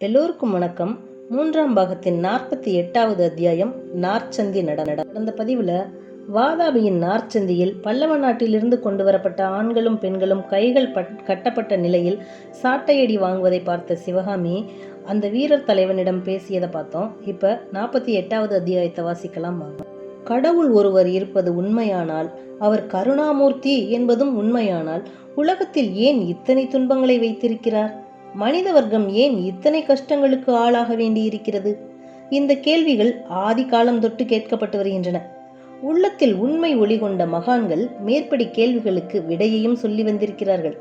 எல்லோருக்கும் வணக்கம். 3ஆம் பாகத்தின் 48வது அத்தியாயம் நார்ச்சந்தி நடனம். கடந்த பதிவில் வாதாபியின் நார்ச்சந்தியில் பல்லவ நாட்டிலிருந்து கொண்டு வரப்பட்ட ஆண்களும் பெண்களும் கைகள் கட்டப்பட்ட நிலையில் சாட்டையடி வாங்குவதை பார்த்த சிவகாமி அந்த வீரர் தலைவனிடம் பேசியதை பார்த்தோம். இப்போ 48வது அத்தியாயத்தை வாசிக்கலாம். கடவுள் ஒருவர் இருப்பது உண்மையானால், அவர் கருணாமூர்த்தி என்பதும் உண்மையானால், உலகத்தில் ஏன் இத்தனை துன்பங்களை வைத்திருக்கிறார்? மனித வர்க்கம் ஏன் இத்தனை கஷ்டங்களுக்கு ஆளாக வேண்டியிருக்கிறது? இந்த கேள்விகள் ஆதி காலம் தொட்டு கேட்கப்பட்டு வருகின்றன. உள்ளத்தில் உண்மை ஒளி கொண்ட மகான்கள் மேற்படி கேள்விகளுக்கு விடையையும் சொல்லி வந்திருக்கிறார்கள்.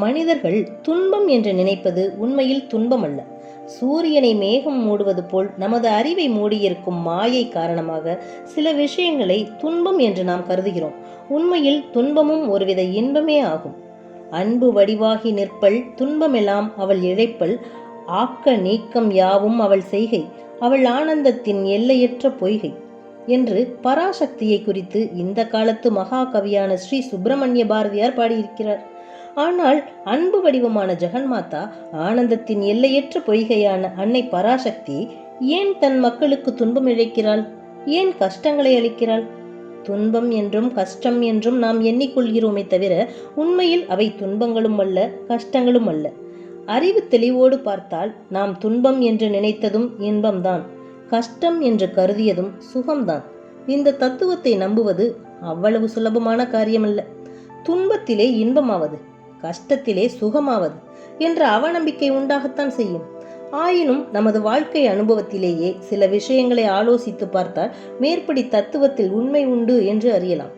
மனிதர்கள் துன்பம் என்று நினைப்பது உண்மையில் துன்பம் அல்ல. சூரியனை மேகம் மூடுவது போல் நமது அறிவை மூடியிருக்கும் மாயை காரணமாக சில விஷயங்களை துன்பம் என்று நாம் கருதுகிறோம். உண்மையில் துன்பமும் ஒருவித இன்பமே ஆகும். அன்பு வடிவாகி நிற்பள், துன்பமெல்லாம் அவள் இழைப்பள், ஆக்க நீக்கம் யாவும் அவள் செய்கை, அவள் ஆனந்தத்தின் எல்லையற்ற பொய்கை என்று பராசக்தியை குறித்து இந்த காலத்து மகாகவியான ஸ்ரீ சுப்பிரமணிய பாரதியார் பாடியிருக்கிறார். ஆனால் அன்பு வடிவமான ஜெகன்மாதா, ஆனந்தத்தின் எல்லையற்ற பொய்கையான அன்னை பராசக்தி ஏன் தன் மக்களுக்கு துன்பம் இழைக்கிறாள்? ஏன் கஷ்டங்களை அளிக்கிறாள்? துன்பம் என்றும் கஷ்டம் என்றும் நாம் எண்ணிக்கொள்கிறோமே தவிர உண்மையில் அவை துன்பங்களும் அல்ல, கஷ்டங்களும் அல்ல. அறிவு தெளிவோடு பார்த்தால் நாம் துன்பம் என்று நினைத்ததும் இன்பம்தான், கஷ்டம் என்று கருதியதும் சுகம்தான். இந்த தத்துவத்தை நம்புவது அவ்வளவு சுலபமான காரியமல்ல. துன்பத்திலே இன்பமாவது, கஷ்டத்திலே சுகமாவது என்ற அவநம்பிக்கை உண்டாகத்தான் செய்யும். ஆயினும் நமது வாழ்க்கை அனுபவத்திலேயே சில விஷயங்களை ஆலோசித்து பார்த்தால் மேற்படி தத்துவத்தில் உண்மை உண்டு என்று அறியலாம்.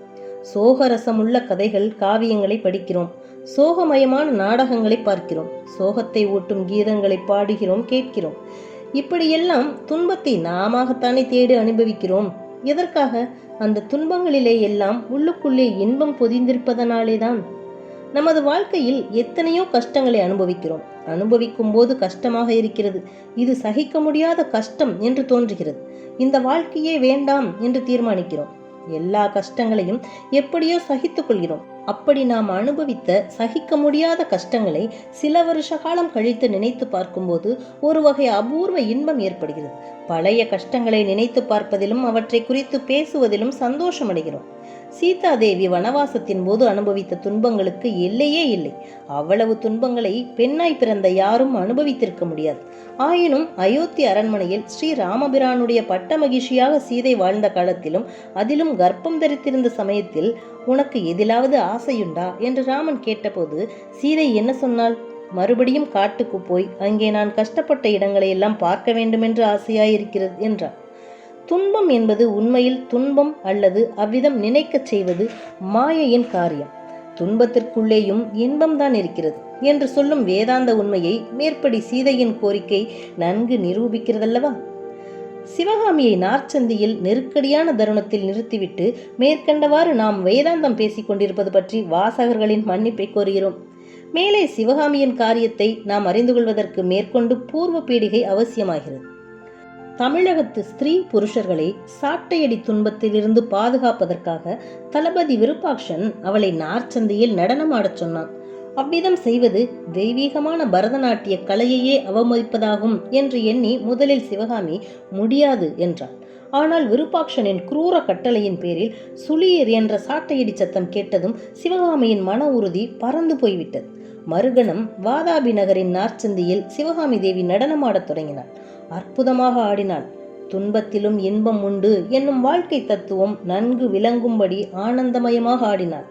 சோகரசமுள்ள கதைகள், காவியங்களை படிக்கிறோம், சோகமயமான நாடகங்களை பார்க்கிறோம், சோகத்தை ஊட்டும் கீதங்களை பாடுகிறோம், கேட்கிறோம். இப்படியெல்லாம் துன்பத்தை நாமத்தானே தேடி அனுபவிக்கிறோம். எதற்காக? அந்த துன்பங்களிலே எல்லாம் உள்ளுக்குள்ளே இன்பம் பொதிந்திருப்பதனாலேதான். நமது வாழ்க்கையில் எத்தனையோ கஷ்டங்களை அனுபவிக்கிறோம். அனுபவிக்கும் போது கஷ்டமாக இருக்கிறது, இது சகிக்க முடியாத கஷ்டம் என்று தோன்றுகிறது. இந்த வாழ்க்கையே வேண்டாம் என்று தீர்மானிக்கிறோம். எல்லா கஷ்டங்களையும் எப்படியோ சகித்துக் கொள்கிறோம். அப்படி நாம் அனுபவித்த சகிக்க முடியாத கஷ்டங்களை சில வருஷ காலம் கழித்து நினைத்து பார்க்கும்போது ஒரு வகை அபூர்வ இன்பம் ஏற்படுகிறது. பழைய கஷ்டங்களை நினைத்து பார்ப்பதிலும் அவற்றை குறித்து பேசுவதிலும் சந்தோஷம் அடைகிறோம். சீதாதேவி வனவாசத்தின் போது அனுபவித்த துன்பங்களுக்கு எல்லையே இல்லை. அவ்வளவு துன்பங்களை பெண்ணாய் பிறந்த யாரும் அனுபவித்திருக்க முடியாது. ஆயினும் அயோத்தி அரண்மனையில் ஸ்ரீ ராமபிரானுடைய பட்ட மகிழ்ச்சியாக சீதை வாழ்ந்த காலத்திலும், அதிலும் கர்ப்பம் தரித்திருந்த சமயத்தில், உனக்கு எதிலாவது ஆசையுண்டா என்று ராமன் கேட்டபோது சீதை என்ன சொன்னாள்? மறுபடியும் காட்டுக்கு போய் அங்கே நான் கஷ்டப்பட்ட இடங்களை எல்லாம் பார்க்க வேண்டும் என்று ஆசையாயிருக்கிறது என்றார். துன்பம் என்பது உண்மையில் துன்பம் அல்லது அவ்விதம் நினைக்கச் செய்வது மாயையின் காரியம். துன்பத்திற்குள்ளேயும் இன்பம்தான் இருக்கிறது என்று சொல்லும் வேதாந்த உண்மையை மேற்படி சீதையின் கோரிக்கை நன்கு நிரூபிக்கிறதல்லவா? சிவகாமியை நார்ச்சந்தியில் நெருக்கடியான தருணத்தில் நிறுத்திவிட்டு மேற்கண்டவாறு நாம் வேதாந்தம் பேசிக் கொண்டிருப்பது பற்றி வாசகர்களின் மன்னிப்பை கோருகிறோம். மேலே சிவகாமியின் காரியத்தை நாம் அறிந்து கொள்வதற்கு மேற்கொண்டு பூர்வ பீடிகை அவசியமாகிறது. தமிழகத்து ஸ்திரீ புருஷர்களை சாட்டையடி துன்பத்திலிருந்து பாதுகாப்பதற்காக தளபதி விருப்பாக்ஷன் அவளை நார்ச்சந்தியில் நடனமாடச் சொன்னான். அவ்விதம் செய்வது தெய்வீகமான பரதநாட்டிய கலையையே அவமதிப்பதாகும் என்று எண்ணி முதலில் சிவகாமி முடியாது என்றாள். ஆனால் விருப்பாக்ஷனின் குரூர கட்டளையின் பேரில் சுளீர் என்ற சாட்டையடி சத்தம் கேட்டதும் சிவகாமியின் மன உறுதி பறந்து போய்விட்டது. மறுகணம் வாதாபி நகரின் நார்ச்சந்தியில் சிவகாமி தேவி நடனமாடத் தொடங்கினாள். அற்புதமாக ஆடினாள். துன்பத்திலும் இன்பம் உண்டு என்னும் வாழ்க்கை தத்துவம் நன்கு விளங்கும்படி ஆனந்தமயமாக ஆடினாள்.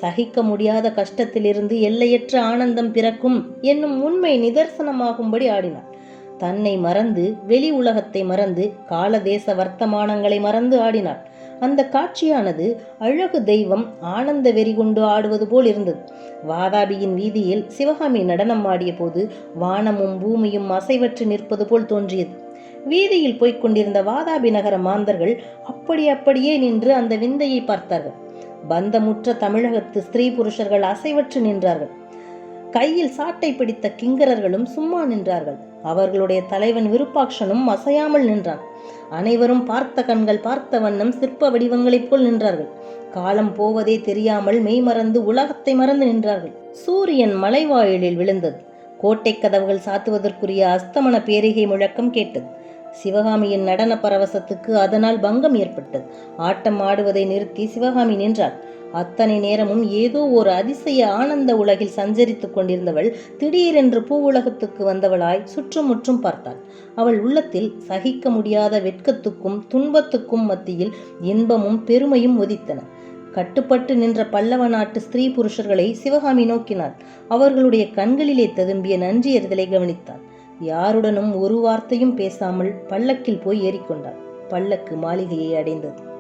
சகிக்க முடியாத கஷ்டத்திலிருந்து எல்லையற்ற ஆனந்தம் பிறக்கும் என்னும் உண்மை நிதர்சனமாகும்படி ஆடினாள். தன்னை மறந்து, வெளி உலகத்தை மறந்து, காலதேச வர்த்தமானங்களை மறந்து ஆடினாள். அந்த காட்சியானது அழகு தெய்வம் ஆனந்த வெறி கொண்டு ஆடுவது போல் இருந்தது. வாதாபியின் வீதியில் சிவகாமி நடனம் ஆடிய போது வானமும் பூமியும் அசைவற்று நிற்பது போல் தோன்றியது. வீதியில் போய்க் கொண்டிருந்த வாதாபி நகர மாந்தர்கள் அப்படியே நின்று அந்த விந்தையை பார்த்தார்கள். பந்தமுற்ற தமிழகத்து ஸ்திரீ புருஷர்கள் அசைவற்று நின்றார்கள். கையில் சாட்டை பிடித்த கிங்கரர்களும் சும்மா நின்றார்கள். அவர்களுடைய தலைவன் விருப்பாக்ஷனும் அசையாமல் நின்றான். அனைவரும் பார்த்த கண்கள் பார்த்த வண்ணம் சிற்ப வடிவங்களைப் போல் நின்றார்கள். காலம் போவதே தெரியாமல் மெய்மறந்து உலகத்தை மறந்து நின்றார்கள். சூரியன் மலைவாயிலில் விழுந்தது. கோட்டை கதவுகள் சாத்துவதற்குரிய அஸ்தமன பேரிகை முழக்கம் கேட்டது. சிவகாமியின் நடன பரவசத்துக்கு அதனால் பங்கம் ஏற்பட்டது. ஆட்டம் ஆடுவதை நிறுத்தி சிவகாமி நின்றாள். அத்தனை நேரமும் ஏதோ ஒரு அதிசய ஆனந்த உலகில் சஞ்சரித்துக் கொண்டிருந்தவள் திடீரென்று பூ உலகத்துக்கு வந்தவளாய் சுற்றுமுற்றும் பார்த்தாள். அவள் உள்ளத்தில் சகிக்க முடியாத வெட்கத்துக்கும் துன்பத்துக்கும் மத்தியில் இன்பமும் பெருமையும் உதித்தன. கட்டுப்பட்டு நின்ற பல்லவ நாட்டு ஸ்திரீ புருஷர்களை சிவகாமி நோக்கினாள். அவர்களுடைய கண்களிலே ததும்பிய நன்றியறிதலை கவனித்தாள். யாருடனும் ஒரு வார்த்தையும் பேசாமல் பல்லக்கில் போய் ஏறிக்கொண்டாள். பல்லக்கு மாளிகையை அடைந்தது.